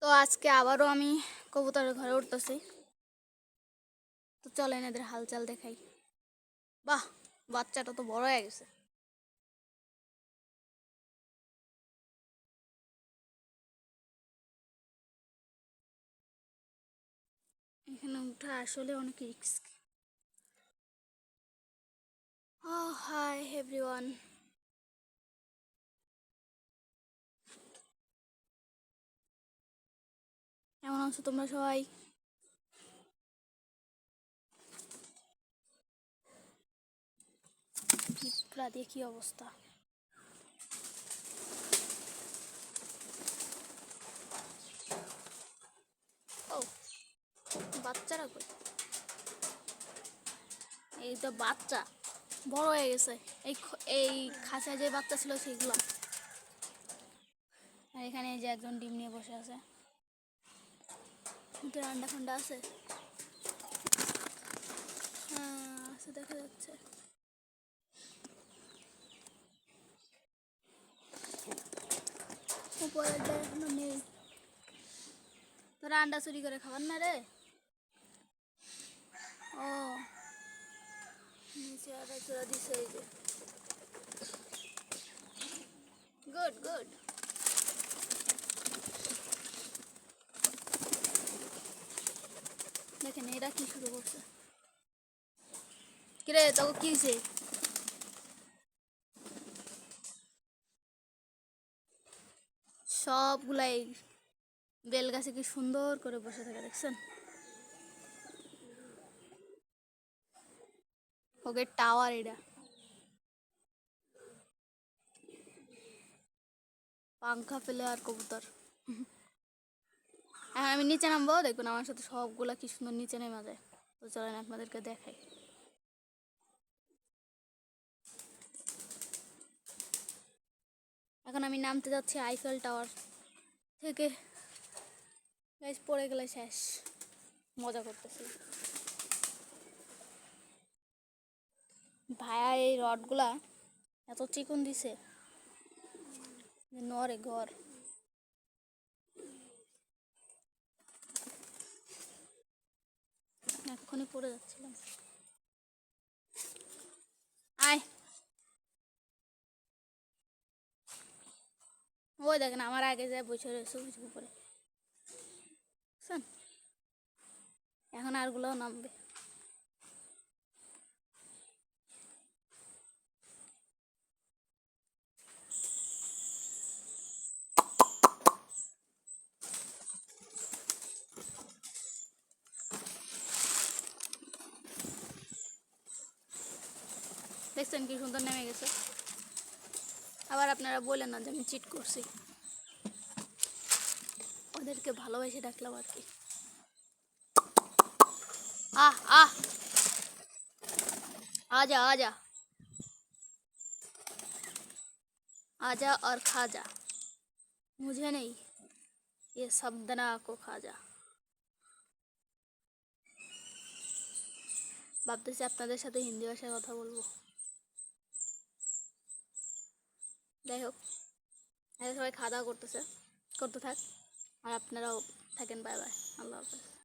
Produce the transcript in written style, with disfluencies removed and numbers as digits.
তো আজকে আবারও আমি কবুতরের ঘরে উঠতেছি। তো চলেন এদের হালচাল দেখাই। বাহ, বাচ্চাটা তো বড় হয়ে গেছে। এখানে উঠা আসলে অনেক রিস্ক। ও হাই এভরিওয়ান, কেমন আছো তোমরা সবাই? পিঁপড়া দিয়ে কি অবস্থা! ও, বাচ্চারা কই? এই তো বাচ্চা বড় হয়ে গেছে। এই খাঁচায় যে বাচ্চা ছিল সেগুলো। আর এখানে এই যে একজন ডিম নিয়ে বসে আছে। ভিতরে আন্ডা ফান্ডা আছে। হ্যাঁ আছে, দেখা যাচ্ছে। উপরেরটা এখনো নেই। তোরা আন্ডা চুরি করে খাবার না রে? ও, নিচে আটা চোরা দিছে এই যে। Good good. দেখেন এরা কি শুরু করছে। কিরে তোকে কি হয়েছে? সবগুলাই বেল গাছে কি সুন্দর করে বসে থাকে দেখছেন? ওকে টাওয়ার এটা। পাংখা ফেলে আর কবুতর। এখন আমি নিচে নামবো, দেখবেন আমার সাথে সবগুলা কি সুন্দর নিচে নেমে যায়। তো চলেন আপনাদেরকে দেখাই। এখন আমি নামতে যাচ্ছি আইফেল টাওয়ার থেকে। গাইস পড়ে গেলে শেষ। মজা করতেছি ভাইয়া, এই রডগুলা এত চিকন দিছে নরে ঘর। এক্ষুনি পড়ে যাচ্ছিলাম। আয়, ওই দেখেন আমার আগে যায় বসে রয়েছে কিছু উপরে। এখন আরগুলোও নামবে। দেখছেন কি সুন্দর নেমে গেছে। আবার আপনারা বলেন না যে আমি চিট করছি। ওদেরকে ভালোবেসে ডাকলাম আর কি। আহ আহ, आजा आजा आजा और खा जा, मुझे नहीं, ये सबदना को खा जा। ভাবতেছি আপনাদের সাথে হিন্দি ভাষায় কথা বলবো। যাই হোক, সবাই খাওয়া দাওয়া করতে থাক। আর আপনারাও থাকেন। বাই বাই, আল্লাহ হাফেজ।